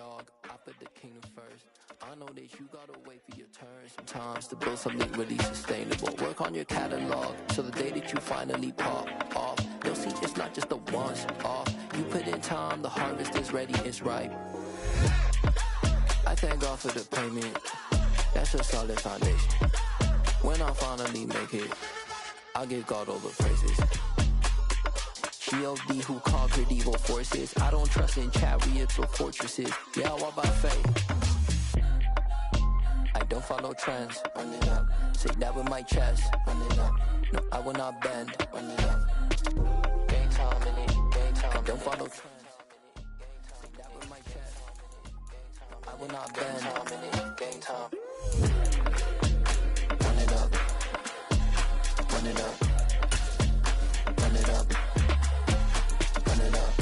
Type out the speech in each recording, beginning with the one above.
dog, I put the kingdom first. I know that you gotta wait for your turn sometimes to build something really sustainable. Work on your catalog, so the day that you finally pop off, you'll see it's not just a once off. You put in time, the harvest is ready, it's ripe. I thank God for the payment, that's a solid foundation. When I finally make it, I'll give God all the praises. G.O.D. who conquered evil forces. I don't trust in chariots or fortresses. Yeah, I walk by faith. I don't follow trends. Run it up. Say that with my chest. Run it up. No, I will not bend. Run it up. Game time in it. Game time. I don't follow trends. Say that with my chest. No, I will not bend. Game time in it. Game time. Run it up. Run it up. Run it up. Run it up.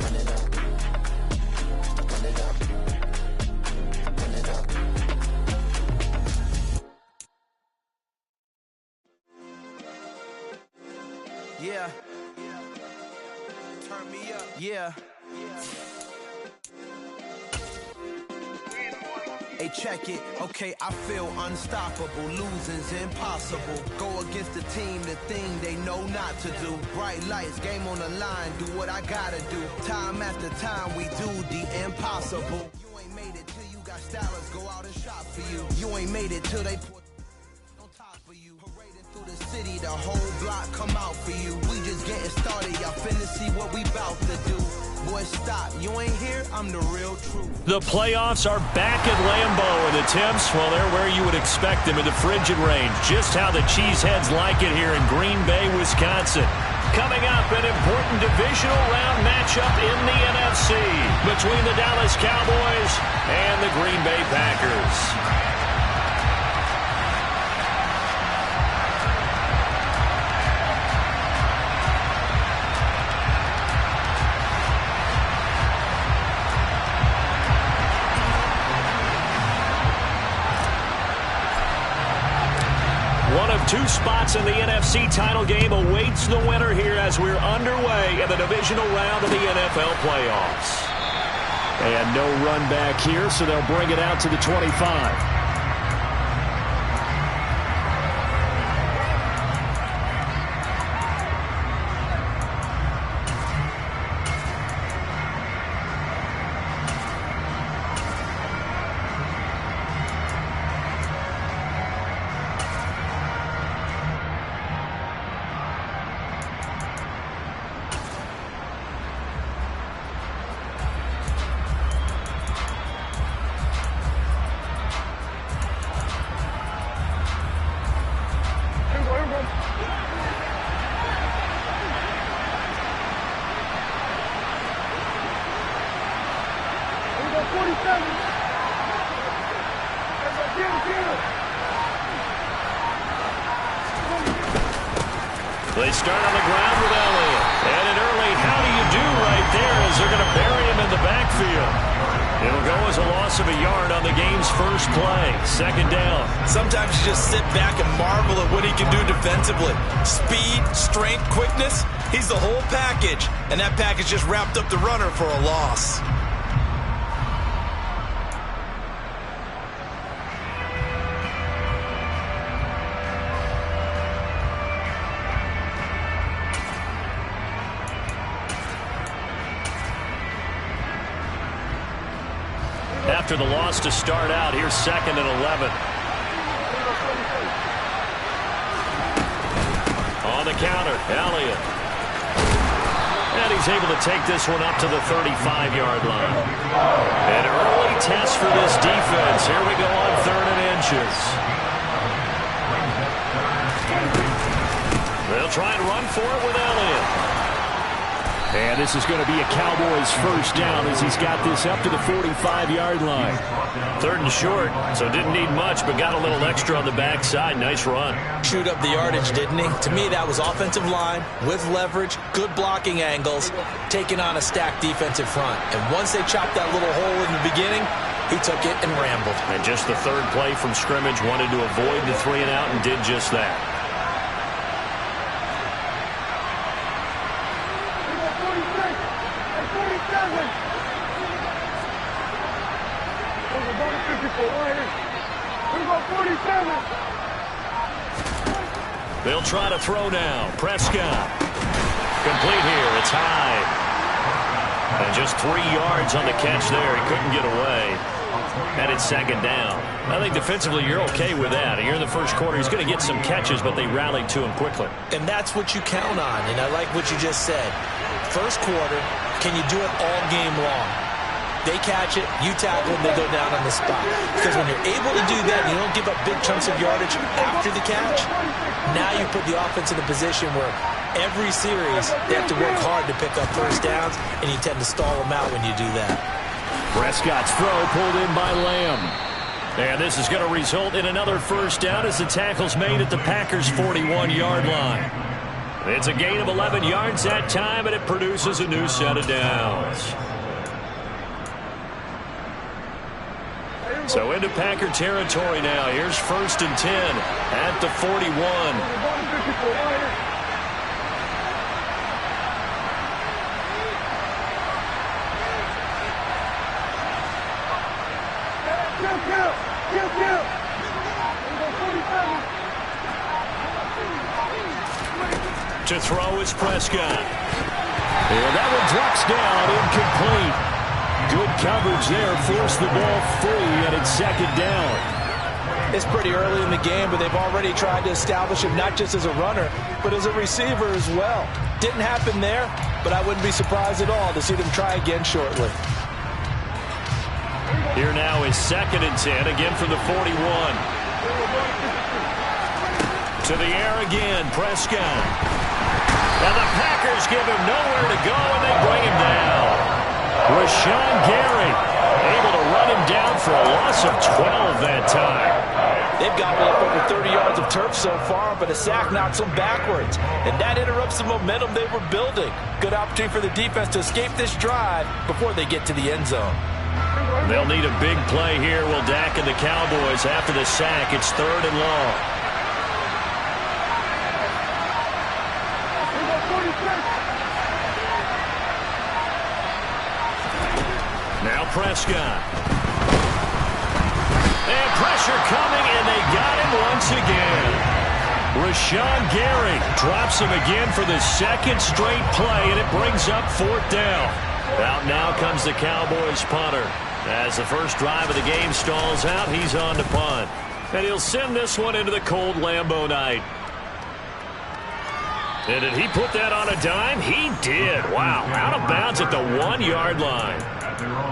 Run it up. Run it up. Run it up. Yeah. Turn me up. Yeah. Hey, check it. Okay, I feel unstoppable. Losing's impossible. Go against the team, the thing they know not to do. Bright lights, game on the line. Do what I gotta do. Time after time, we do the impossible. You ain't made it till you got stylers go out and shop for you. You ain't made it till they put on top of you. Parading through the city, the whole block come out for you. We just getting started. Y'all finna see what we bout to do. Boy, stop. You ain't here, I'm the real truth. The playoffs are back at Lambeau, and the temps, well, they're where you would expect them in the frigid range. Just how the Cheeseheads like it here in Green Bay, Wisconsin. Coming up, an important divisional round matchup in the NFC between the Dallas Cowboys and the Green Bay Packers. One of two spots in the NFC title game awaits the winner here as we're underway in the divisional round of the NFL playoffs. And no run back here, so they'll bring it out to the 25. They start on the ground with Elliott. And an early how do you do right there as they're going to bury him in the backfield. It'll go as a loss of a yard on the game's first play. Second down. Sometimes you just sit back and marvel at what he can do defensively. Speed, strength, quickness, he's the whole package. And that package just wrapped up the runner for a loss. After the loss to start out, here's 2nd and 11. On the counter, Elliott. And he's able to take this one up to the 35-yard line. An early test for this defense. Here we go on 3rd and inches. They'll try and run for it with Elliott. And this is going to be a Cowboys first down as he's got this up to the 45-yard line. 3rd and short, so didn't need much, but got a little extra on the backside. Nice run. Chewed up the yardage, didn't he? To me, that was offensive line with leverage, good blocking angles, taking on a stacked defensive front. And once they chopped that little hole in the beginning, he took it and rambled. And just the 3rd play from scrimmage, wanted to avoid the 3 and out and did just that. They'll try to throw now. Prescott. Complete here. It's high. And just 3 yards on the catch there. He couldn't get away. And it's second down. I think defensively you're okay with that. Here in the first quarter, he's going to get some catches, but they rallied to him quickly. And that's what you count on. And I like what you just said. First quarter, can you do it all game long? They catch it, you tackle them, they go down on the spot. Because when you're able to do that, and you don't give up big chunks of yardage after the catch, now you put the offense in a position where every series they have to work hard to pick up first downs, and you tend to stall them out when you do that. Prescott's throw pulled in by Lamb. And this is going to result in another first down as the tackle's made at the Packers' 41-yard line. It's a gain of 11 yards that time, and it produces a new set of downs. So into Packer territory now. Here's 1st and 10 at the 41. To throw is Prescott. And that one drops down, incomplete. Good coverage there, forced the ball free, and it's second down. It's pretty early in the game, but they've already tried to establish him not just as a runner, but as a receiver as well. Didn't happen there, but I wouldn't be surprised at all to see them try again shortly. Here now is 2nd and 10, again from the 41. To the air again, Prescott. And the Packers give him nowhere to go, and they bring him down. Rashawn Gary able to run him down for a loss of 12 that time. They've gobbled up over 30 yards of turf so far, but a sack knocks them backwards. And that interrupts the momentum they were building. Good opportunity for the defense to escape this drive before they get to the end zone. They'll need a big play here. Will Dak and the Cowboys after the sack. It's 3rd and long. Now Prescott. And pressure coming, and they got him once again. Rashawn Gary drops him again for the 2nd straight play, and it brings up 4th down. Out now comes the Cowboys punter. As the first drive of the game stalls out, he's on to punt. And he'll send this one into the cold Lambeau night. And did he put that on a dime? He did. Wow, out of bounds at the 1-yard line.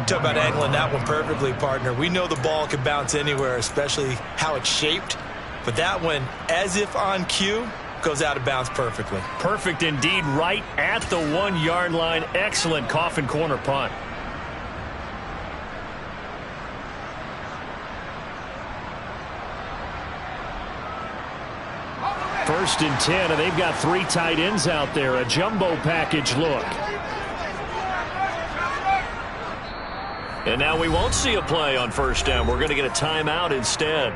Talk about angling that one perfectly, partner. We know the ball can bounce anywhere, especially how it's shaped. But that one, as if on cue, goes out of bounds perfectly. Perfect indeed, right at the 1-yard line. Excellent coffin corner punt. First and 10, and they've got 3 tight ends out there. A jumbo package look. And now we won't see a play on first down. We're going to get a timeout instead.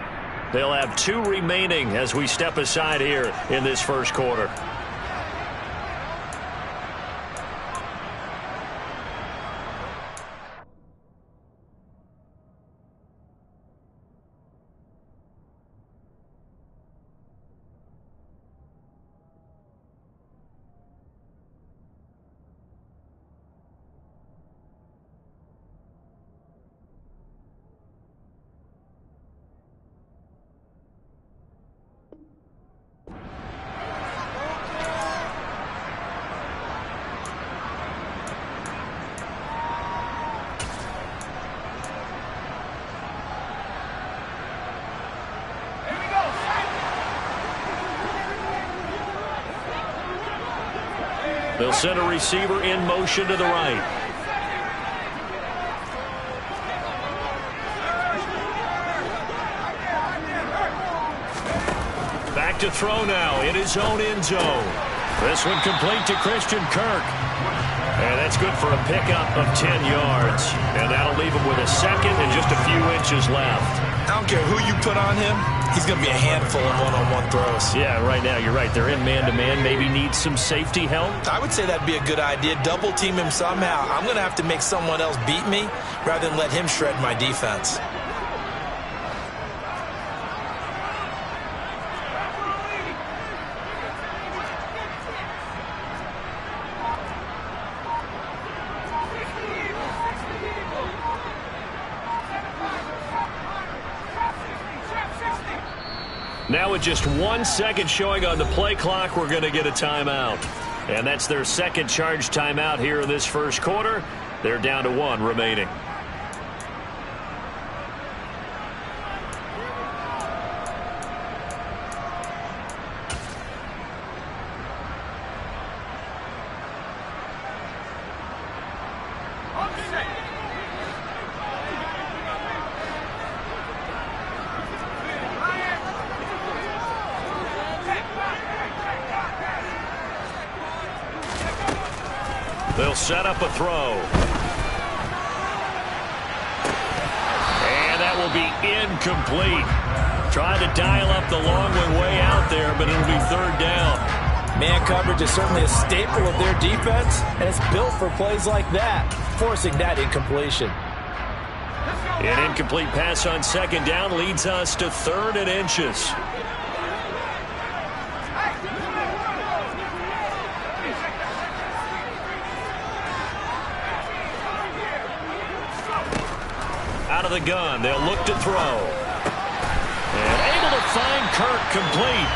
They'll have 2 remaining as we step aside here in this first quarter. They'll send a receiver in motion to the right. Back to throw now in his own end zone. This one complete to Christian Kirk. And that's good for a pickup of 10 yards. And that'll leave him with a second and just a few inches left. I don't care who you put on him. He's going to be a handful in one-on-one throws. Yeah, right now, you're right. They're in man-to-man. Maybe need some safety help. I would say that'd be a good idea. Double team him somehow. I'm going to have to make someone else beat me rather than let him shred my defense. Now with just 1 second showing on the play clock, we're going to get a timeout. And that's their second charge timeout here in this first quarter. They're down to 1 remaining. They'll set up a throw. And that will be incomplete. Trying to dial up the long one way out there, but it'll be third down. Man coverage is certainly a staple of their defense, and it's built for plays like that, forcing that incompletion. An incomplete pass on second down leads us to 3rd and inches. Out of the gun, they'll look to throw. And able to find Kirk complete.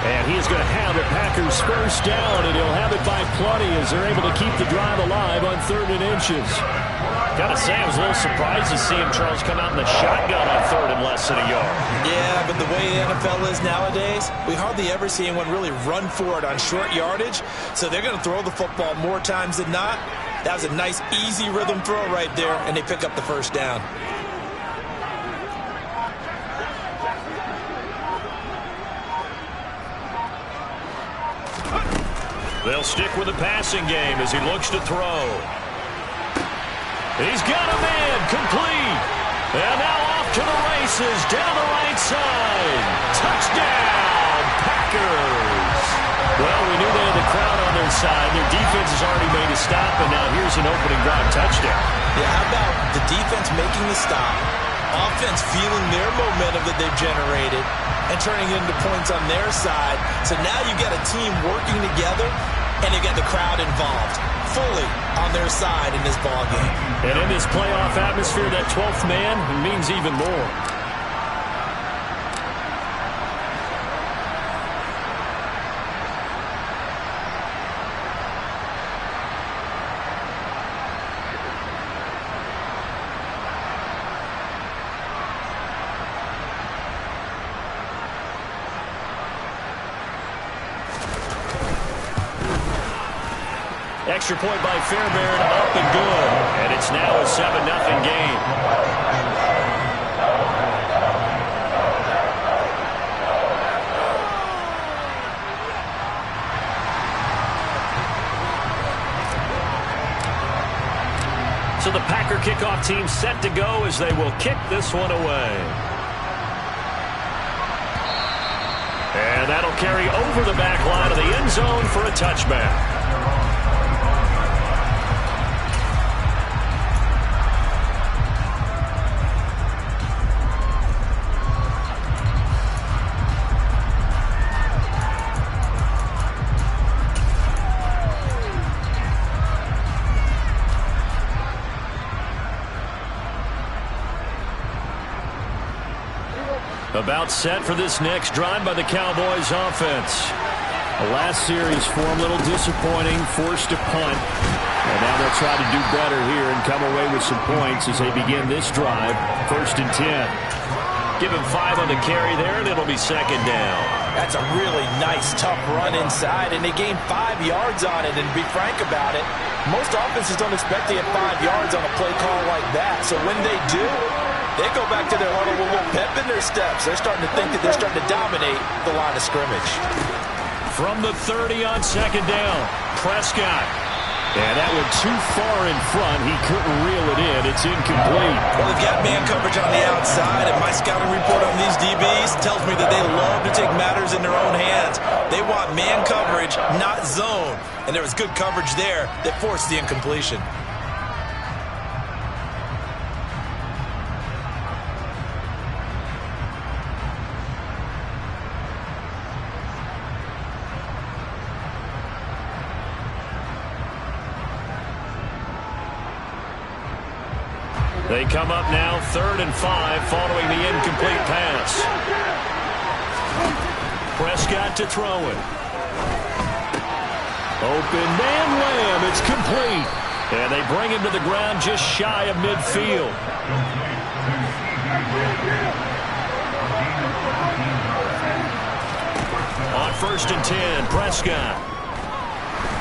And he is going to have the Packers first down, and he'll have it by plenty as they're able to keep the drive alive on 3rd and inches. Got to say, I was a little surprised to see him, Charles, come out in the shotgun on 3rd and less than a yard. Yeah, but the way the NFL is nowadays, we hardly ever see anyone really run for it on short yardage. So they're going to throw the football more times than not. That was a nice, easy rhythm throw right there, and they pick up the first down. They'll stick with the passing game as he looks to throw. He's got a man complete. And now off to the races down the right side. Touchdown, Packers. Well, we knew they had the crowd on their side. Their defense has already made a stop, and now here's an opening drive touchdown. Yeah, how about the defense making the stop, offense feeling their momentum that they've generated, and turning it into points on their side. So now you get a team working together, and you get the crowd involved fully on their side in this ball game. And in this playoff atmosphere, that 12th man means even more. Extra point by Fairbairn, up and good. And it's now a 7-0 game. So the Packer kickoff team set to go as they will kick this one away. And that'll carry over the back line of the end zone for a touchback. About set for this next drive by the Cowboys offense. The last series for them, a little disappointing, forced a punt. And now they'll try to do better here and come away with some points as they begin this drive. 1st and 10. Give him 5 on the carry there, and it'll be 2nd down. That's a really nice, tough run inside, and they gained 5 yards on it. And to be frank about it, most offenses don't expect to get 5 yards on a play call like that. So when they do, they go back to their huddle with a little pep in their steps. They're starting to think that they're starting to dominate the line of scrimmage. From the 30 on 2nd down, Prescott. And that went too far in front. He couldn't reel it in. It's incomplete. Well, they've got man coverage on the outside, and my scouting report on these DBs tells me that they love to take matters in their own hands. They want man coverage, not zone. And there was good coverage there that forced the incompletion. They come up now 3rd and 5 following the incomplete pass. Prescott to throw it. Open man Lamb. It's complete. And they bring him to the ground just shy of midfield. On 1st and 10, Prescott.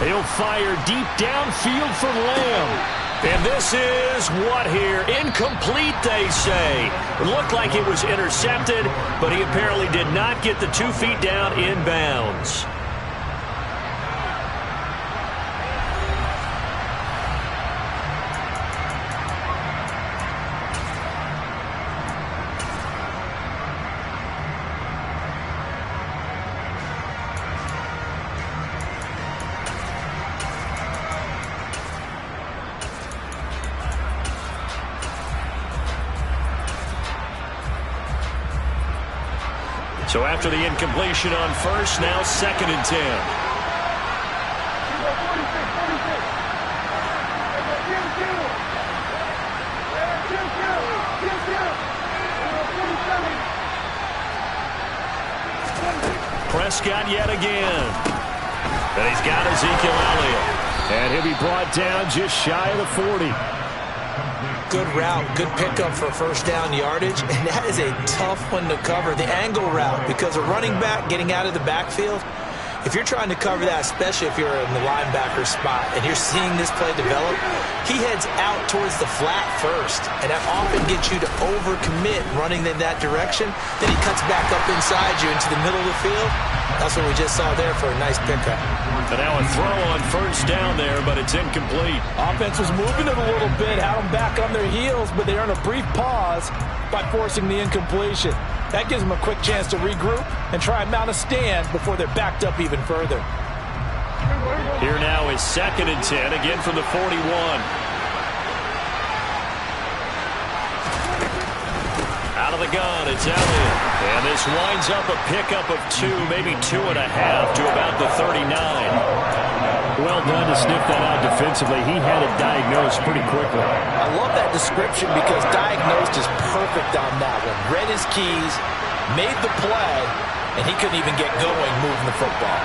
He'll fire deep downfield for Lamb. And this is what here? Incomplete, they say. It looked like it was intercepted, but he apparently did not get the 2 feet down inbounds. So after the incompletion on 1st, now 2nd and 10. Prescott yet again. And he's got Ezekiel Elliott. And he'll be brought down just shy of the 40. Good route, good pickup for first down yardage, and that is a tough one to cover, the angle route, because a running back getting out of the backfield, if you're trying to cover that, especially if you're in the linebacker spot and you're seeing this play develop, he heads out towards the flat first, and that often gets you to overcommit running in that direction. Then he cuts back up inside you into the middle of the field. That's what we just saw there for a nice pickup. And now a throw on 1st down there, but it's incomplete. Offense was moving it a little bit, had them back on their heels, but they earned a brief pause by forcing the incompletion. That gives them a quick chance to regroup and try and mount a stand before they're backed up even further. Here now is 2nd and 10, again from the 41. Out of the gun, it's Elliott. And this winds up a pickup of 2, maybe 2.5 to about the 39. Well done to sniff that out defensively. He had it diagnosed pretty quickly. I love that description because diagnosed is perfect on that one. Read his keys, made the play, and he couldn't even get going moving the football.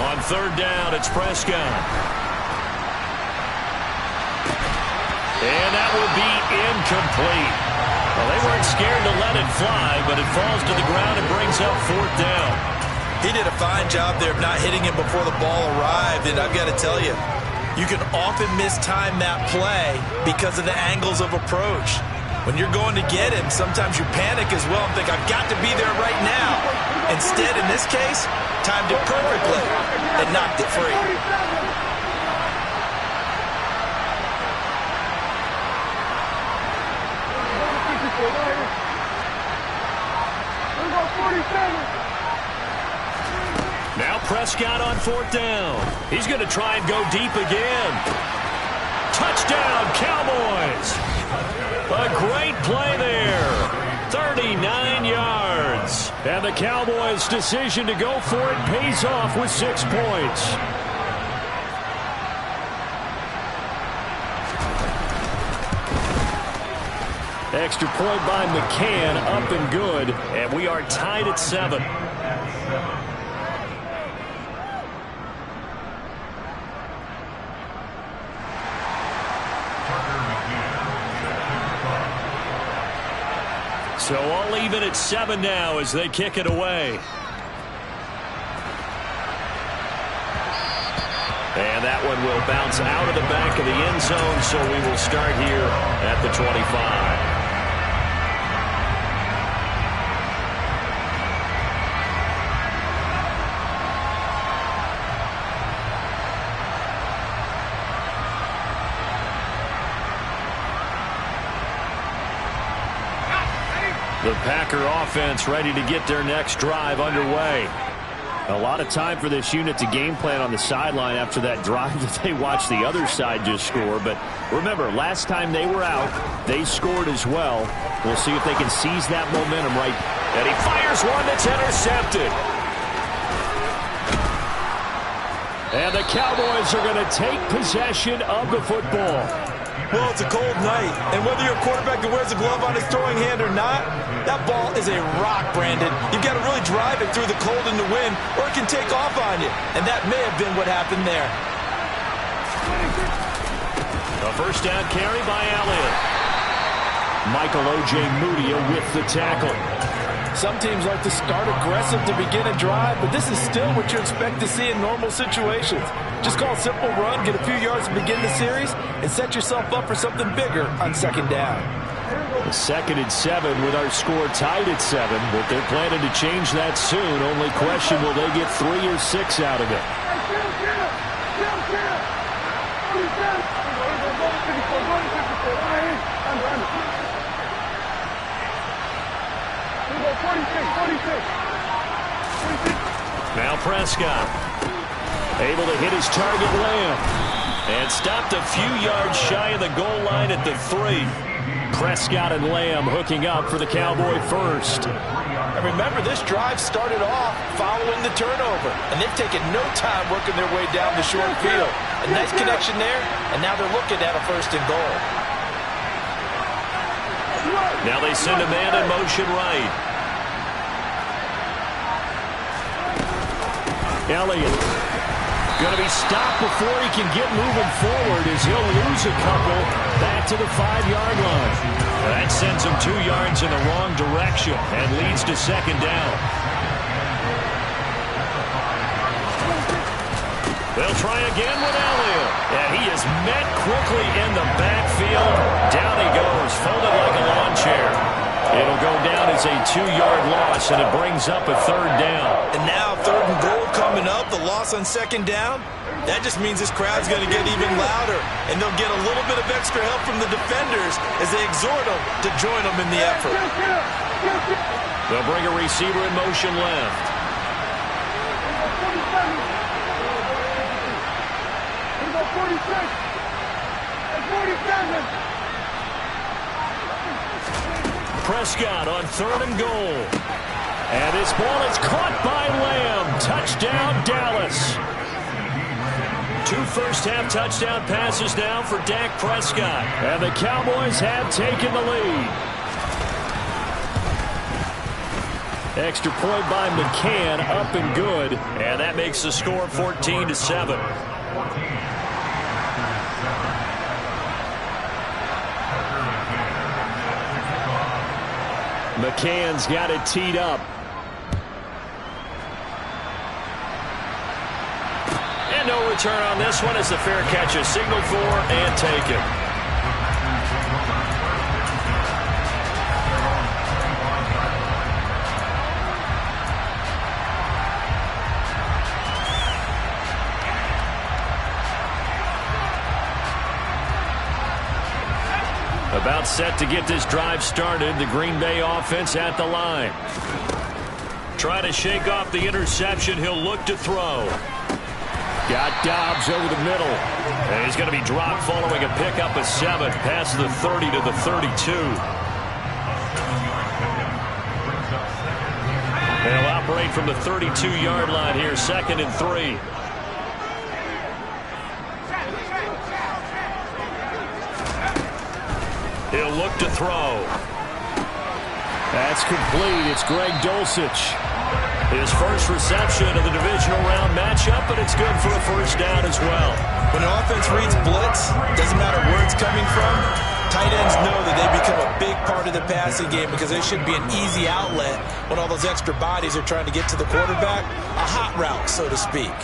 On 3rd down, it's Prescott. And that will be incomplete. Well, they weren't scared to let it fly, but it falls to the ground and brings up 4th down. He did a fine job there of not hitting him before the ball arrived, and I've got to tell you, you can often mistime that play because of the angles of approach. When you're going to get him, sometimes you panic as well and think, I've got to be there right now. Instead, in this case, timed it perfectly and knocked it free. Now Prescott on 4th down. He's going to try and go deep again. Touchdown, Cowboys. A great play there. 39 yards. And the Cowboys' decision to go for it pays off with 6 points. Extra point by McCann, up and good. And we are tied at 7. So all even at 7 now as they kick it away. And that one will bounce out of the back of the end zone, so we will start here at the 25. The Packer offense ready to get their next drive underway. A lot of time for this unit to game plan on the sideline after that drive that they watched the other side just score. But remember, last time they were out, they scored as well. We'll see if they can seize that momentum right. And he fires one that's intercepted. And the Cowboys are going to take possession of the football. Well, it's a cold night, and whether you're a quarterback that wears a glove on his throwing hand or not, that ball is a rock, Brandon. You've got to really drive it through the cold and the wind, or it can take off on you, and that may have been what happened there. A first down carry by Elliott. Michael Ojemudia with the tackle. Some teams like to start aggressive to begin a drive, but this is still what you expect to see in normal situations. Just call a simple run, get a few yards to begin the series, and set yourself up for something bigger on second down. 2nd and 7 with our score tied at 7, but they're planning to change that soon. Only question, will they get 3 or 6 out of it? Now Prescott, able to hit his target Lamb, and stopped a few yards shy of the goal line at the 3. Prescott and Lamb hooking up for the Cowboy first. And remember, this drive started off following the turnover, and they've taken no time working their way down the short field. A nice connection there, and now they're looking at a 1st and goal. Now they send a man in motion right. Elliott going to be stopped before he can get moving forward as he'll lose a couple back to the 5-yard line. That sends him 2 yards in the wrong direction and leads to 2nd down. They'll try again with Elliott, and he is met quickly in the backfield. Down he goes, folded like a lawn chair. It'll go down as a 2-yard loss, and it brings up a 3rd down. And now 3rd and goal coming up, the loss on 2nd down. That just means this crowd's going to get even louder, and they'll get a little bit of extra help from the defenders as they exhort them to join them in the effort. They'll bring a receiver in motion left. Prescott on 3rd and goal. And this ball is caught by Lamb. Touchdown, Dallas. 2 first-half touchdown passes now for Dak Prescott. And the Cowboys have taken the lead. Extra point by McCann, up and good. And that makes the score 14-7. McCann's got it teed up. And no return on this one as the fair catch is signaled for and taken. About set to get this drive started. The Green Bay offense at the line. Trying to shake off the interception. He'll look to throw. Got Dobbs over the middle. And he's going to be dropped following a pickup of 7. Past the 30 to the 32. They'll operate from the 32-yard line here. 2nd and 3. He'll look to throw. That's complete. It's Greg Dulcich. His first reception of the divisional round matchup, but it's good for a 1st down as well. When an offense reads blitz, doesn't matter where it's coming from, tight ends know that they become a big part of the passing game because they should be an easy outlet when all those extra bodies are trying to get to the quarterback. A hot route, so to speak.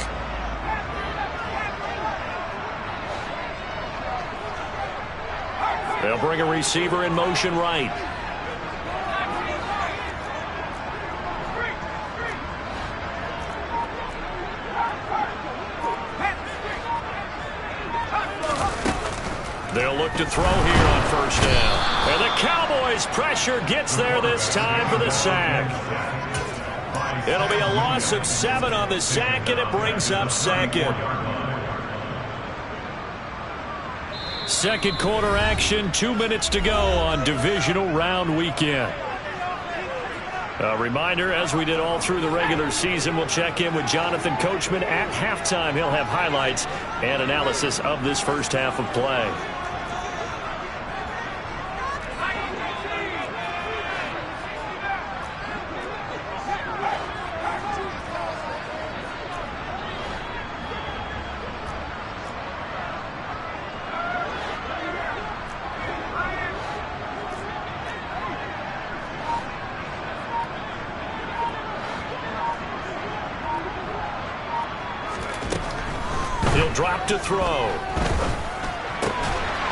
They'll bring a receiver in motion right. They'll look to throw here on 1st down. And the Cowboys' pressure gets there this time for the sack. It'll be a loss of 7 on the sack, and it brings up 2nd. 2nd quarter action, 2 minutes to go on divisional round weekend. A reminder, as we did all through the regular season, we'll check in with Jonathan Coachman at halftime. He'll have highlights and analysis of this first half of play. He'll drop to throw.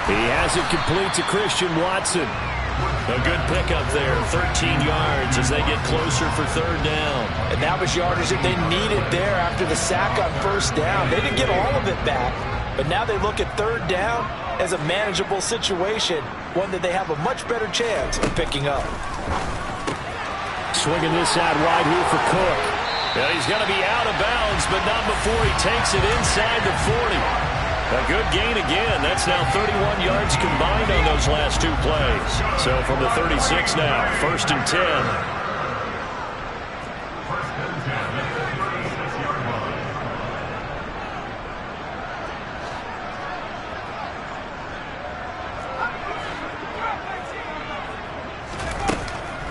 He has it complete to Christian Watson. A good pickup there, 13 yards as they get closer for third down. And that was yardage that they needed there after the sack on first down. They didn't get all of it back, but now they look at third down as a manageable situation, one that they have a much better chance of picking up. Swinging this out wide here for Cook. Yeah, he's going to be out of bounds, but not before he takes it inside the 40. A good gain again. That's now 31 yards combined on those last two plays. So from the 36 now, 1st and 10.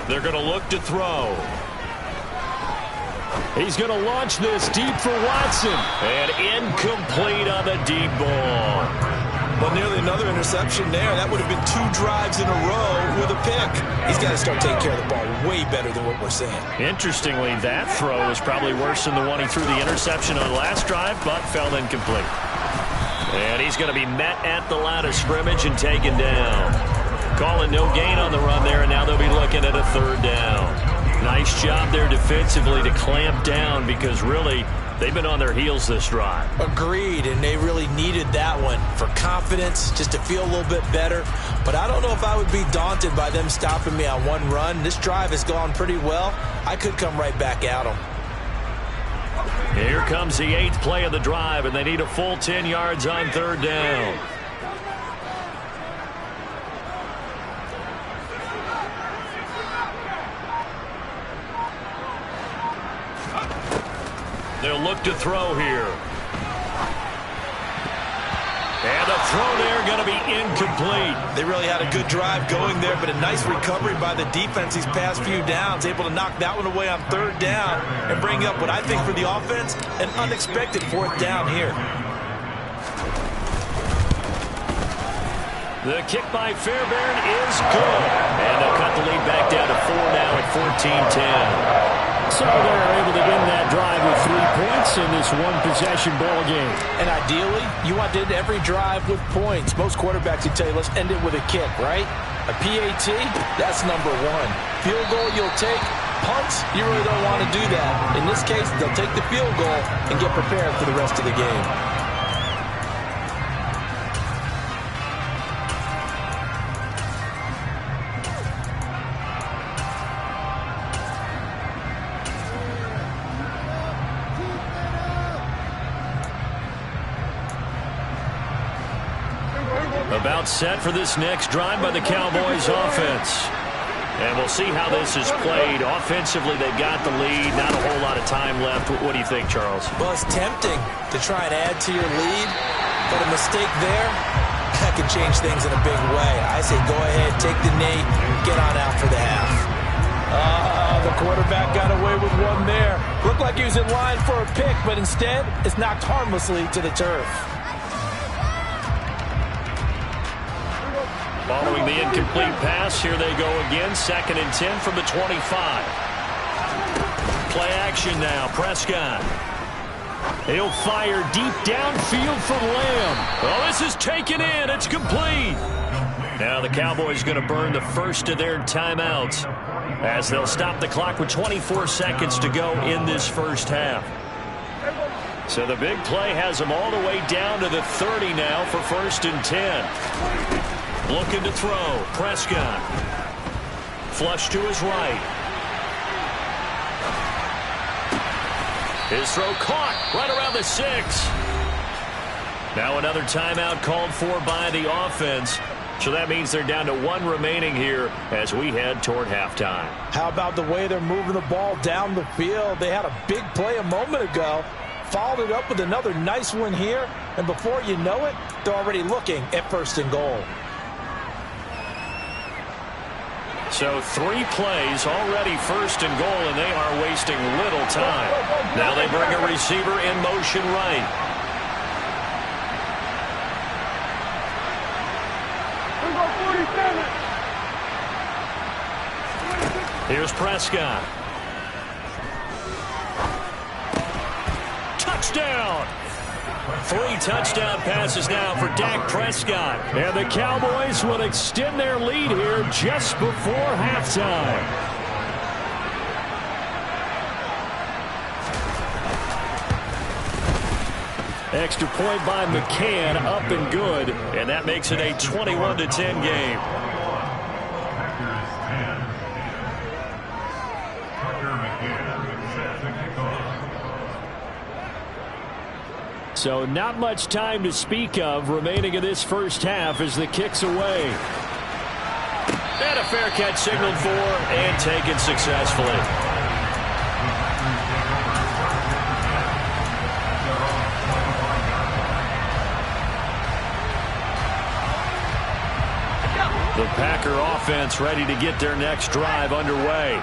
They're going to look to throw. He's going to launch this deep for Watson. And incomplete on the deep ball. Well, nearly another interception there. That would have been 2 drives in a row with a pick. He's got to start taking care of the ball way better than what we're seeing. Interestingly, that throw is probably worse than the one he threw the interception on last drive, but fell incomplete. And he's going to be met at the line of scrimmage and taken down. Calling no gain on the run there, and now they'll be looking at a third down. Nice job there defensively to clamp down because really they've been on their heels this drive. Agreed, and they really needed that one for confidence, just to feel a little bit better. But I don't know if I would be daunted by them stopping me on one run. This drive has gone pretty well. I could come right back at them. Here comes the 8th play of the drive, and they need a full 10 yards on third down. They'll look to throw here. And the throw there going to be incomplete. They really had a good drive going there, but a nice recovery by the defense these past few downs. Able to knock that one away on third down and bring up what I think for the offense, an unexpected 4th down here. The kick by Fairbairn is good. And they'll cut the lead back down to 4 now at 14-10. So they're able to end that drive with 3 points in this one-possession ball game. And ideally, you want to end every drive with points. Most quarterbacks would tell you, let's end it with a kick, right? A PAT, that's number 1. Field goal, you'll take. Punts, you really don't want to do that. In this case, they'll take the field goal and get prepared for the rest of the game. About set for this next drive by the Cowboys offense. And we'll see how this is played. Offensively, they've got the lead. Not a whole lot of time left. What do you think, Charles? Well, it's tempting to try and add to your lead. But a mistake there, that can change things in a big way. I say go ahead, take the knee, get on out for the half. The quarterback got away with one there. Looked like he was in line for a pick, but instead, it's knocked harmlessly to the turf. Following the incomplete pass, here they go again. 2nd and 10 from the 25. Play action now. Prescott. He'll fire deep downfield from Lamb. Oh, this is taken in. It's complete. Now the Cowboys going to burn the first of their timeouts as they'll stop the clock with 24 seconds to go in this first half. So the big play has them all the way down to the 30 now for 1st and 10. Looking to throw. Prescott. Flush to his right. His throw caught right around the 6. Now another timeout called for by the offense. So that means they're down to 1 remaining here as we head toward halftime. How about the way they're moving the ball down the field? They had a big play a moment ago. Followed it up with another nice one here. And before you know it, they're already looking at 1st and goal. So 3 plays already 1st and goal, and they are wasting little time. Now they bring a receiver in motion right. Here's Prescott. Touchdown! 3 touchdown passes now for Dak Prescott. And the Cowboys will extend their lead here just before halftime. Extra point by McCann, up and good, and that makes it a 21-10 game. So not much time to speak of remaining in this first half as the kick's away. And a fair catch signaled for and taken successfully. The Packer offense ready to get their next drive underway.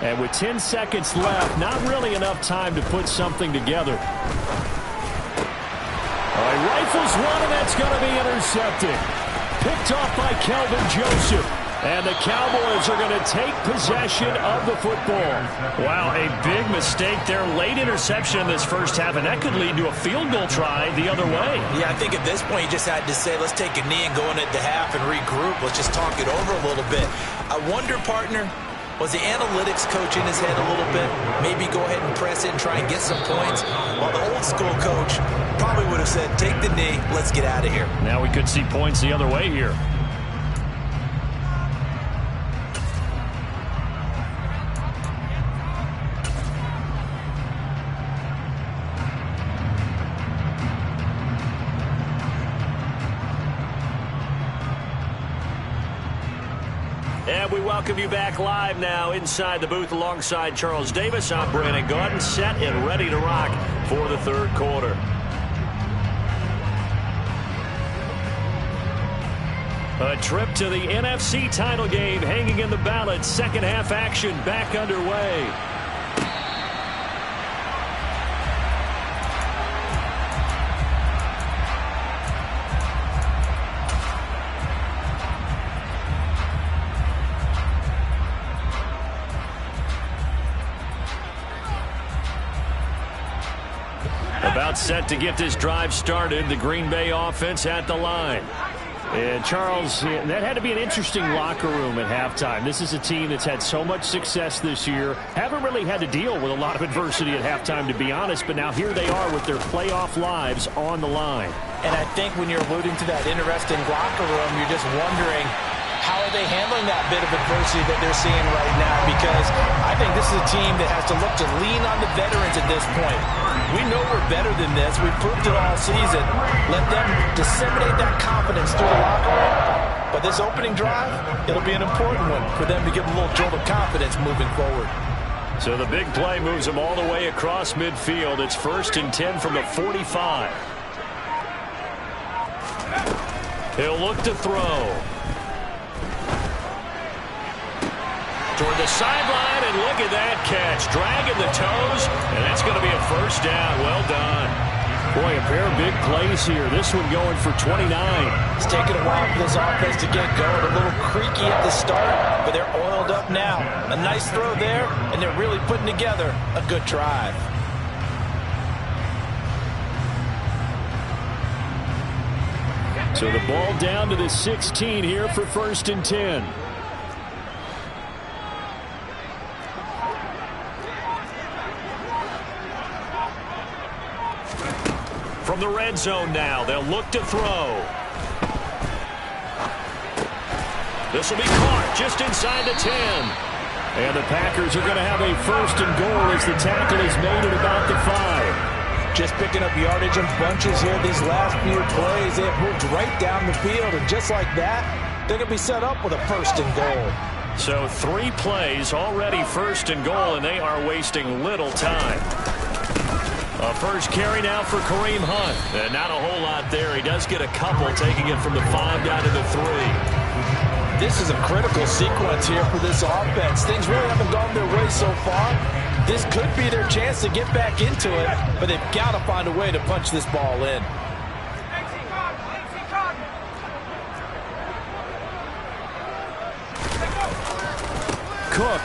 And with 10 seconds left, not really enough time to put something together. All right, rifles one, and that's going to be intercepted. Picked off by Kelvin Joseph. And the Cowboys are going to take possession of the football. Wow, a big mistake there. Late interception in this first half, and that could lead to a field goal try the other way. Yeah, I think at this point you just had to say, let's take a knee and go into the half and regroup. Let's just talk it over a little bit. I wonder, partner, was the analytics coach in his head a little bit? Maybe go ahead and press it and try and get some points. While the old school coach probably would have said, take the knee, let's get out of here. Now we could see points the other way here. And we welcome you back live now inside the booth alongside Charles Davis. I'm Brandon Gaudin, set and ready to rock for the third quarter. A trip to the NFC title game hanging in the balance. Second half action back underway. About set to get this drive started. The Green Bay offense at the line. And Charles, that had to be an interesting locker room at halftime. This is a team that's had so much success this year. Haven't really had to deal with a lot of adversity at halftime, to be honest. But now here they are with their playoff lives on the line. And I think when you're alluding to that interesting locker room, you're just wondering, how are they handling that bit of adversity that they're seeing right now? Because I think this is a team that has to look to lean on the veterans at this point. We know we're better than this. We've proved it all season. Let them disseminate that confidence through the locker room. But this opening drive, it'll be an important one for them to give a little jolt of confidence moving forward. So the big play moves them all the way across midfield. It's 1st and 10 from the 45. He'll look to throw. Toward the sideline, and look at that catch. Dragging the toes, and that's going to be a first down. Well done. Boy, a pair of big plays here. This one going for 29. It's taken a while for this offense to get going. A little creaky at the start, but they're oiled up now. A nice throw there, and they're really putting together a good drive. So the ball down to the 16 here for 1st and 10. From the red zone now, they'll look to throw. This will be caught just inside the 10. And the Packers are going to have a 1st and goal as the tackle is made at about the 5. Just picking up yardage in bunches here these last few plays. They have moved right down the field, and just like that, they're going to be set up with a 1st and goal. So 3 plays already 1st and goal, and they are wasting little time. A first carry now for Kareem Hunt. And not a whole lot there. He does get a couple, taking it from the 5 down to the 3. This is a critical sequence here for this offense. Things really haven't gone their way so far. This could be their chance to get back into it, but they've got to find a way to punch this ball in. Cook.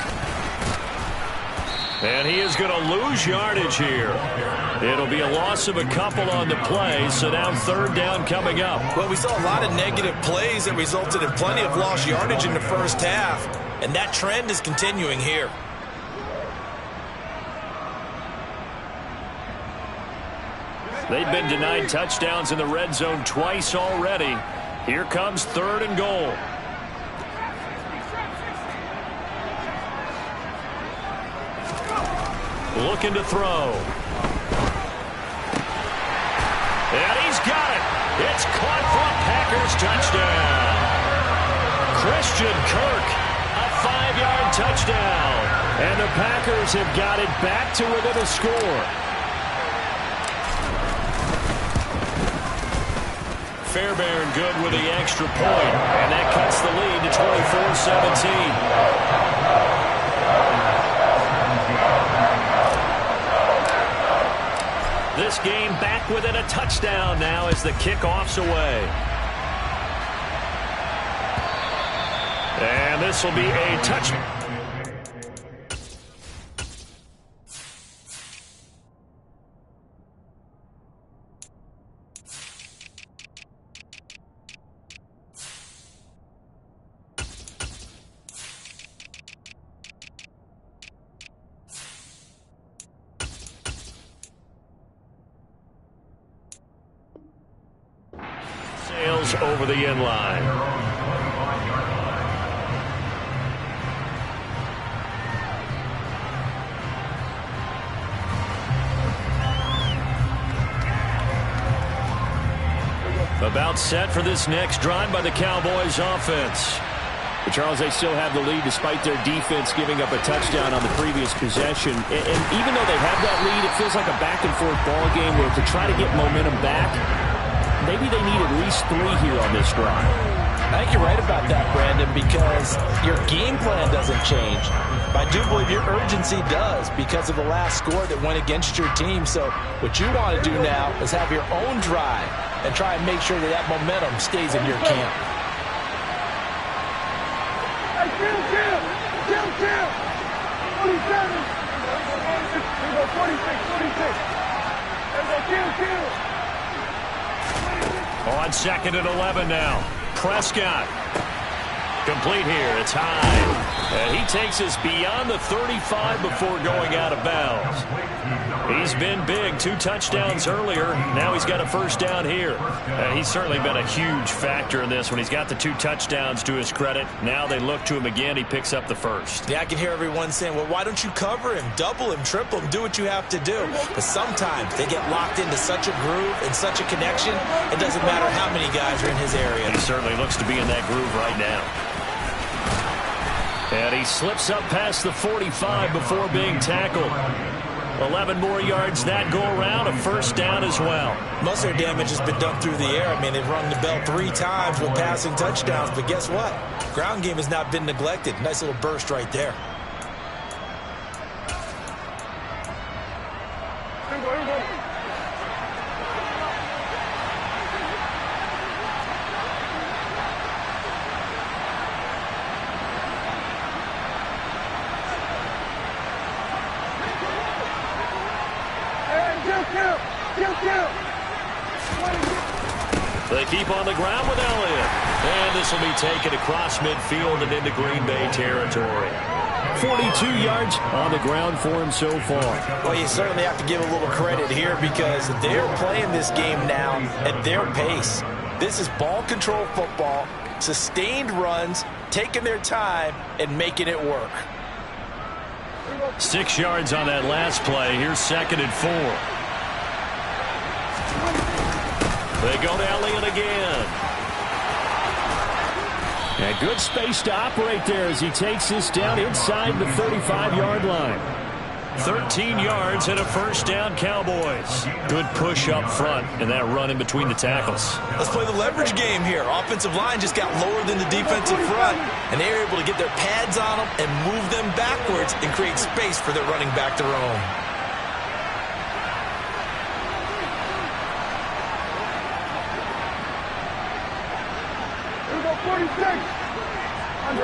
And he is going to lose yardage here. It'll be a loss of a couple on the play, so now third down coming up. Well, we saw a lot of negative plays that resulted in plenty of lost yardage in the first half, and that trend is continuing here. They've been denied touchdowns in the red zone twice already. Here comes third and goal. Looking to throw. And he's got it. It's caught for a Packers touchdown. Christian Kirk, a 5-yard touchdown. And the Packers have got it back to within a score. Fairbairn good with the extra point, and that cuts the lead to 24-17. This game back within a touchdown now as the kickoff's away. And this will be a touchdown. Over the end line. About set for this next drive by the Cowboys offense. But Charles, they still have the lead despite their defense giving up a touchdown on the previous possession. And even though they have that lead, it feels like a back-and-forth ball game where to try to get momentum back, maybe they need at least 3 here on this drive. I think you're right about that, Brandon, because your game plan doesn't change. But I do believe your urgency does because of the last score that went against your team. So what you want to do now is have your own drive and try and make sure that that momentum stays in your camp. Hey, kill! 47! There go 46! There go kill! On 2nd and 11 now. Prescott. Complete here. It's high. And he takes us beyond the 35 before going out of bounds. He's been big. 2 touchdowns earlier. Now he's got a first down here. He's certainly been a huge factor in this when he's got the 2 touchdowns to his credit. Now they look to him again. He picks up the first. Yeah, I can hear everyone saying, well, why don't you cover him, double him, triple him, do what you have to do. But sometimes they get locked into such a groove and such a connection, it doesn't matter how many guys are in his area. He certainly looks to be in that groove right now. And he slips up past the 45 before being tackled. 11 more yards that go around, a first down as well. Most of their damage has been done through the air. I mean, they've rung the bell 3 times with passing touchdowns, but guess what? Ground game has not been neglected. Nice little burst right there. They keep on the ground with Elliott. And this will be taken across midfield and into Green Bay territory. 42 yards on the ground for him so far. Well, you certainly have to give a little credit here because they're playing this game now at their pace. This is ball control football, sustained runs, taking their time, and making it work. 6 yards on that last play. Here's 2nd and 4. They go to Elliott again. And good space to operate there as he takes this down inside the 35-yard line. 13 yards and a first down, Cowboys. Good push up front and that run in between the tackles. Let's play the leverage game here. Offensive line just got lower than the defensive front, and they were able to get their pads on them and move them backwards and create space for their running back to roam. There go 46! Under.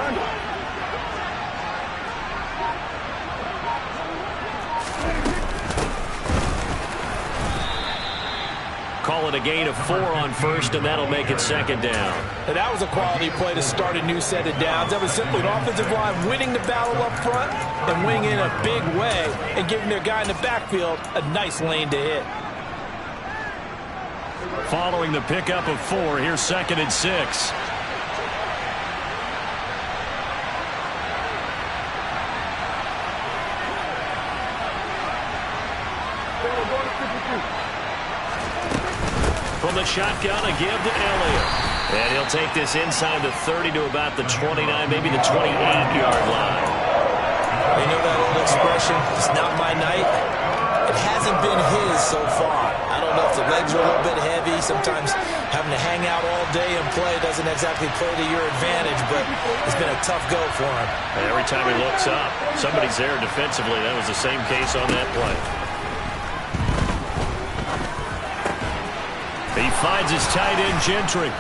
call it a gain of 4 on first, and that'll make it second down. And that was a quality play to start a new set of downs. That was simply an offensive line winning the battle up front and winning in a big way and giving their guy in the backfield a nice lane to hit. Following the pickup of 4, here's 2nd and 6. From the shotgun, a give to Elliott. And he'll take this inside the 30 to about the 29, maybe the 28-yard line. You know that old expression, it's not my night? It hasn't been his so far. I don't know if the legs are a little bit heavy. Sometimes having to hang out all day and play doesn't exactly play to your advantage, but it's been a tough go for him. And every time he looks up, somebody's there defensively. That was the same case on that play. He finds his tight end, Gentry.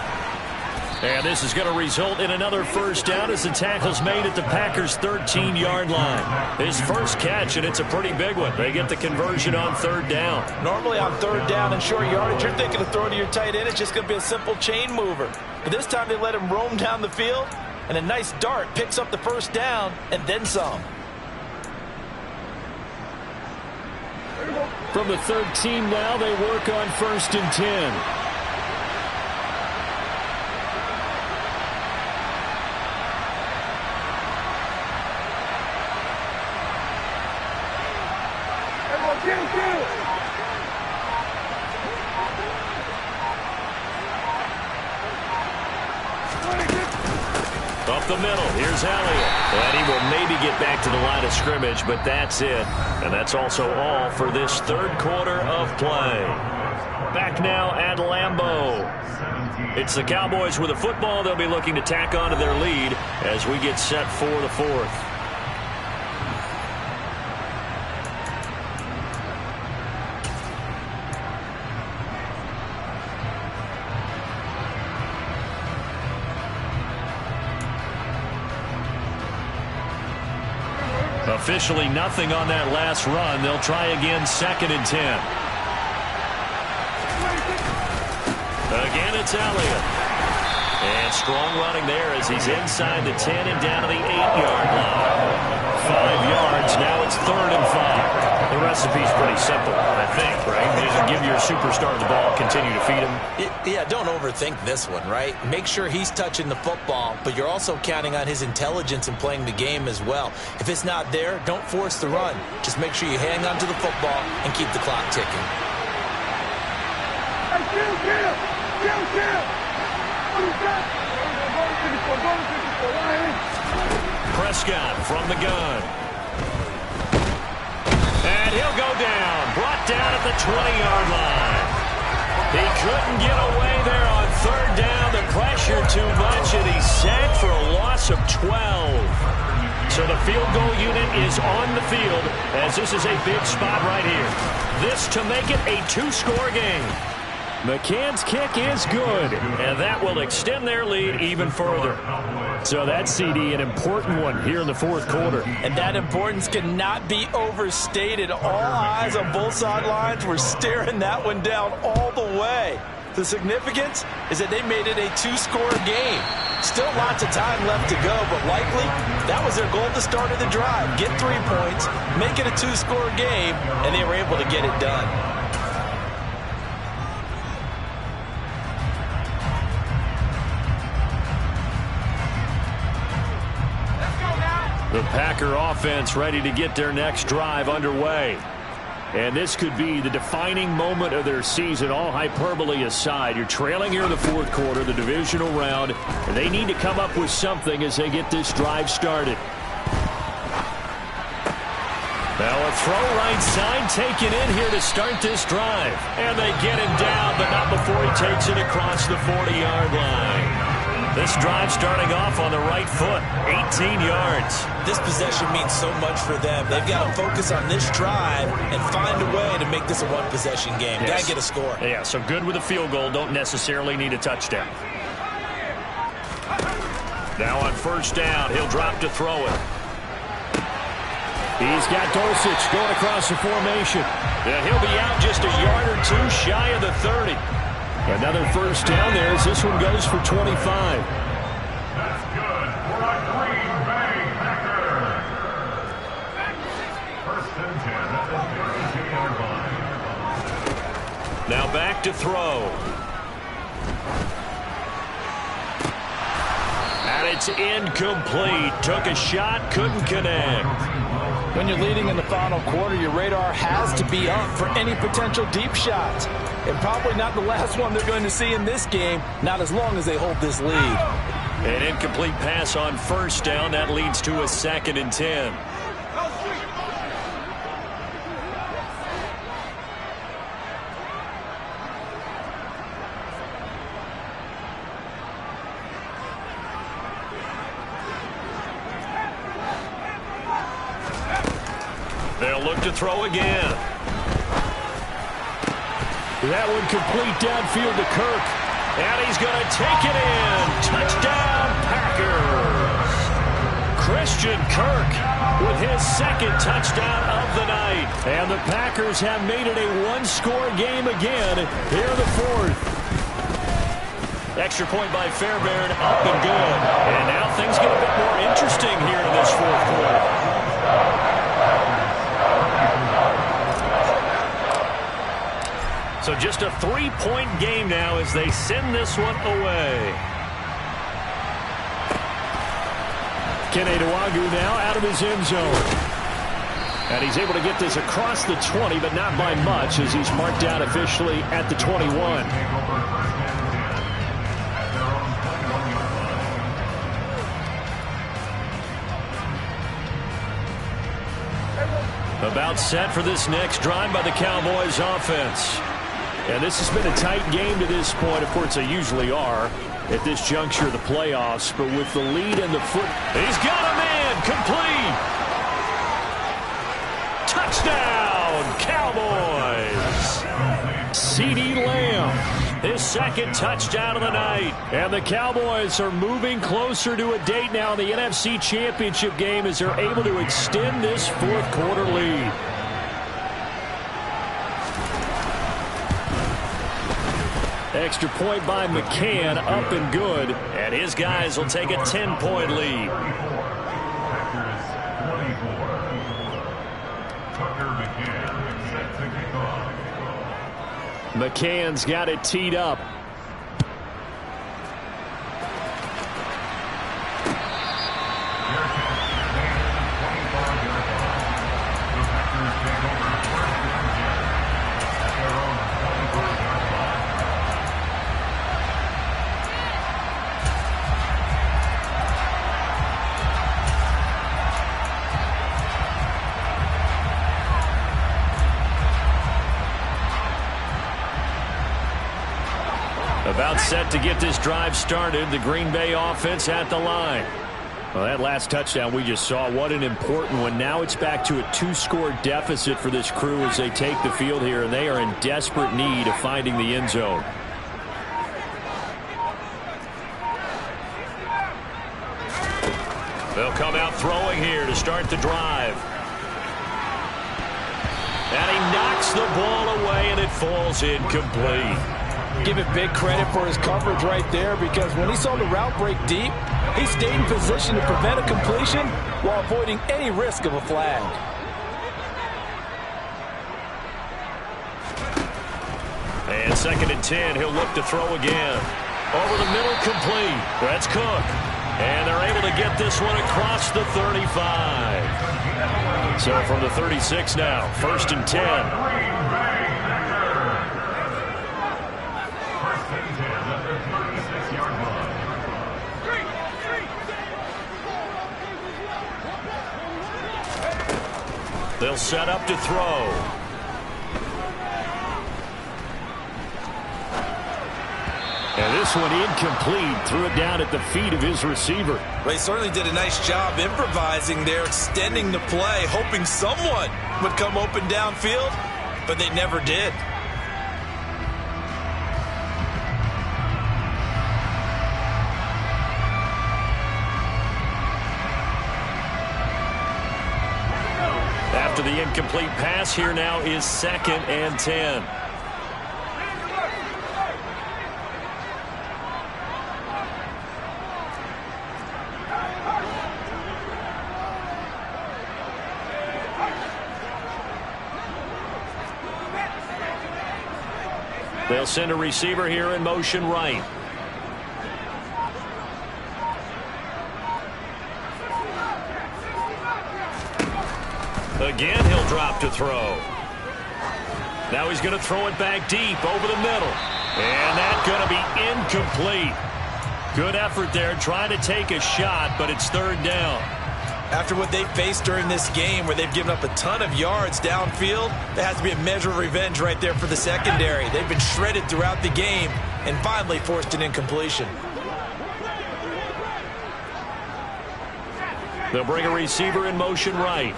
And this is going to result in another first down as the tackle's made at the Packers' 13-yard line. His first catch, and it's a pretty big one. They get the conversion on 3rd down. Normally on 3rd down and short yardage, you're thinking of throwing to your tight end. It's just going to be a simple chain mover. But this time they let him roam down the field, and a nice dart picks up the first down and then some. From the 13 now, they work on 1st and 10. Up the middle, here's Elliott. And he will maybe get back to the line of scrimmage, but that's it. And that's also all for this 3rd quarter of play. Back now at Lambeau. It's the Cowboys with a football. They'll be looking to tack on to their lead as we get set for the 4th. Officially nothing on that last run. They'll try again, 2nd and 10. Again, it's Elliott. And strong running there as he's inside the 10 and down to the 8-yard line. 5 yards. Now it's 3rd and 5. The recipe's pretty simple, I think, right? Just give your superstar the ball, continue to feed him. Yeah, don't overthink this one, right? Make sure he's touching the football, but you're also counting on his intelligence in playing the game as well. If it's not there, don't force the run. Just make sure you hang on to the football and keep the clock ticking. Prescott from the gun. And he'll go down. Brought down at the 20-yard line. He couldn't get away there on 3rd down. The pressure too much, and he's sacked for a loss of 12. So the field goal unit is on the field as this is a big spot right here. This to make it a 2-score game. McCann's kick is good, and that will extend their lead even further. So that's, CD, an important one here in the 4th quarter. And that importance cannot be overstated. All eyes on both sidelines were staring that one down all the way. The significance is that they made it a 2-score game. Still lots of time left to go, but likely that was their goal at the start of the drive. Get 3 points, make it a 2-score game, and they were able to get it done. The Packer offense ready to get their next drive underway. And this could be the defining moment of their season, all hyperbole aside. You're trailing here in the 4th quarter, the divisional round, and they need to come up with something as they get this drive started. Now a throw right side taken in here to start this drive. And they get him down, but not before he takes it across the 40-yard line. This drive starting off on the right foot, 18 yards. This possession means so much for them. They've got to focus on this drive and find a way to make this a 1-possession game. Yes. Got to get a score. Yeah, so good with a field goal. Don't necessarily need a touchdown. Now on 1st down, he'll drop to throw it. He's got Dulcich going across the formation. Yeah, he'll be out just a yard or 2 shy of the 30. Another first down there as this one goes for 25. That's good for a Green Bay Packer. First and 10 at the 52-yard line. Now back to throw. And it's incomplete. Took a shot, couldn't connect. When you're leading in the final quarter, your radar has to be up for any potential deep shots. And probably not the last one they're going to see in this game, not as long as they hold this lead. An incomplete pass on first down. That leads to a 2nd and 10. They'll look to throw again. That one complete downfield to Kirk. And he's going to take it in. Touchdown, Packers. Christian Kirk with his 2nd touchdown of the night. And the Packers have made it a one-score game again here in the 4th. Extra point by Fairbairn, up and good. And now things get a bit more interesting here in this 4th quarter. So just a 3-point game now as they send this one away. Kene Nwangwu now out of his end zone. And he's able to get this across the 20, but not by much as he's marked out officially at the 21. About set for this next drive by the Cowboys offense. And this has been a tight game to this point. Of course, they usually are at this juncture of the playoffs. But with the lead and the foot, he's got a man complete. Touchdown, Cowboys. CeeDee Lamb, his 2nd touchdown of the night. And the Cowboys are moving closer to a date now in the NFC Championship game as they're able to extend this 4th quarter lead. Extra point by McCann, up and good. And his guys will take a 10-point lead. McCann's got it teed up. About set to get this drive started. The Green Bay offense at the line. Well, that last touchdown we just saw, what an important one. Now it's back to a 2-score deficit for this crew as they take the field here, and they are in desperate need of finding the end zone. They'll come out throwing here to start the drive. And he knocks the ball away, and it falls incomplete. Give it big credit for his coverage right there, because when he saw the route break deep, he stayed in position to prevent a completion while avoiding any risk of a flag. And 2nd and 10, he'll look to throw again. Over the middle, complete. That's Cook. And they're able to get this one across the 35. So from the 36 now, 1st and 10. They'll set up to throw. And this one incomplete. Threw it down at the feet of his receiver. They certainly did a nice job improvising there, extending the play, hoping someone would come open downfield, but they never did. After the incomplete pass, here now is 2nd and 10. They'll send a receiver here in motion right. Again, he'll drop to throw. Now he's going to throw it back deep over the middle. And that's going to be incomplete. Good effort there, trying to take a shot, but it's third down. After what they faced during this game where they've given up a ton of yards downfield, there has to be a measure of revenge right there for the secondary. They've been shredded throughout the game and finally forced an incompletion. They'll bring a receiver in motion right.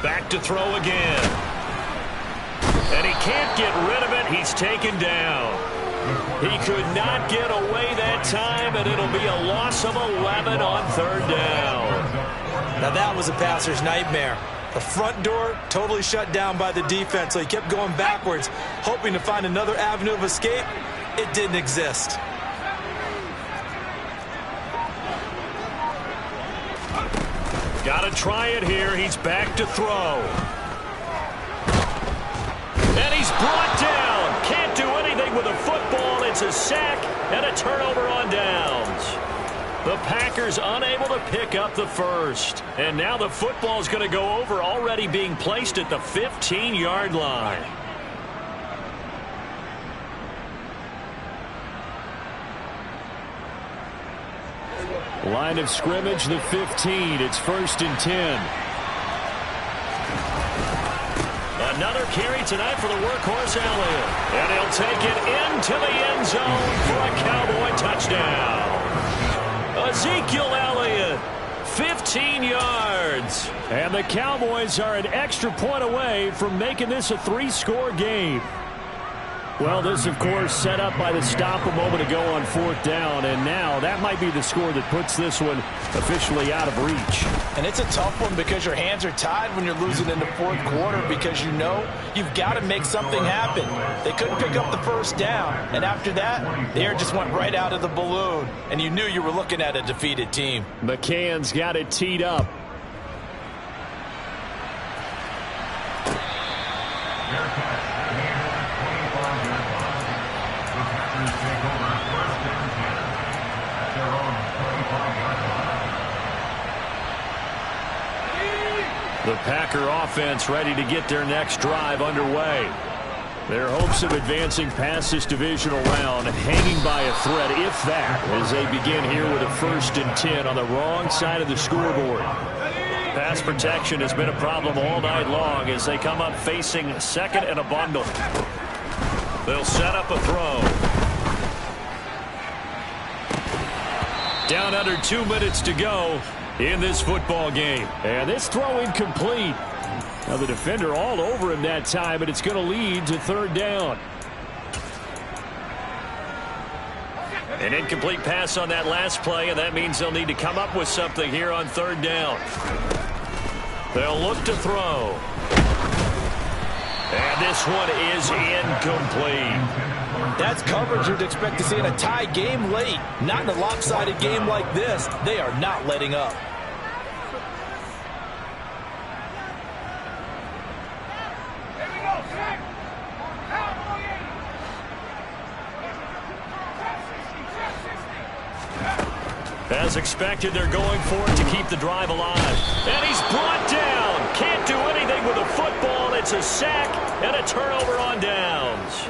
Back to throw again. And he can't get rid of it. He's taken down. He could not get away that time, and it'll be a loss of 11 on third down. Now that was a passer's nightmare. The front door totally shut down by the defense, so he kept going backwards, hoping to find another avenue of escape. It didn't exist. Got to try it here. He's back to throw. And he's brought down. Can't do anything with a football. It's a sack and a turnover on downs. The Packers unable to pick up the first. And now the football's going to go over, already being placed at the 15-yard line. Line of scrimmage, the 15. It's 1st and 10. Another carry tonight for the workhorse Elliott. And he'll take it into the end zone for a Cowboy touchdown. Ezekiel Elliott, 15 yards. And the Cowboys are an extra point away from making this a 3-score game. Well, this, of course, set up by the stop a moment ago on 4th down, and now that might be the score that puts this one officially out of reach. And it's a tough one because your hands are tied when you're losing in the 4th quarter because you know you've got to make something happen. They couldn't pick up the first down, and after that, the air just went right out of the balloon, and you knew you were looking at a defeated team. McCann's got it teed up. The Packer offense ready to get their next drive underway. Their hopes of advancing past this divisional round hanging by a thread, if that, as they begin here with a 1st and 10 on the wrong side of the scoreboard. Pass protection has been a problem all night long as they come up facing 2nd and a bundle. They'll set up a throw. Down under 2 minutes to go in this football game. And this throw incomplete. Now the defender all over him that time, but it's going to lead to 3rd down. An incomplete pass on that last play, and that means they'll need to come up with something here on 3rd down. They'll look to throw. And this one is incomplete. That's coverage you'd expect to see in a tie game late. Not in a lopsided game like this. They are not letting up. As expected, they're going for it to keep the drive alive. And he's brought down. Can't do anything with a football. It's a sack and a turnover on downs.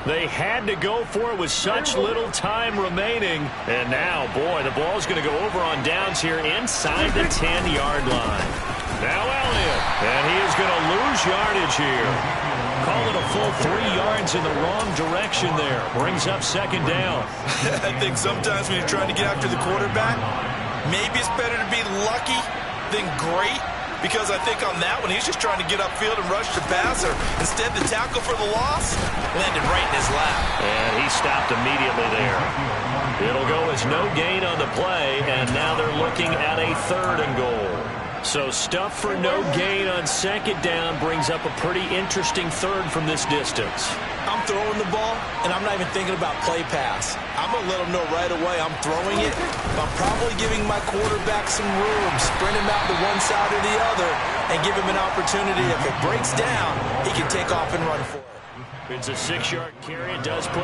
They had to go for it with such little time remaining. And now, boy, the ball's going to go over on downs here inside the 10-yard line. Now Elliott, and he is going to lose yardage here. Call it a full 3 yards in the wrong direction there. Brings up 2nd down. I think sometimes when you're trying to get after the quarterback, maybe it's better to be lucky than great. Because I think on that one, he's just trying to get upfield and rush the passer. Instead, the tackle for the loss landed right in his lap. And he stopped immediately there. It'll go as no gain on the play, and now they're looking at a 3rd and goal. So stuff for no gain on second down brings up a pretty interesting third from this distance. I'm throwing the ball, and I'm not even thinking about play pass. I'm going to let him know right away I'm throwing it. I'm probably giving my quarterback some room, sprint him out to one side or the other, and give him an opportunity. If it breaks down, he can take off and run for it. It's a 6-yard carry. It does put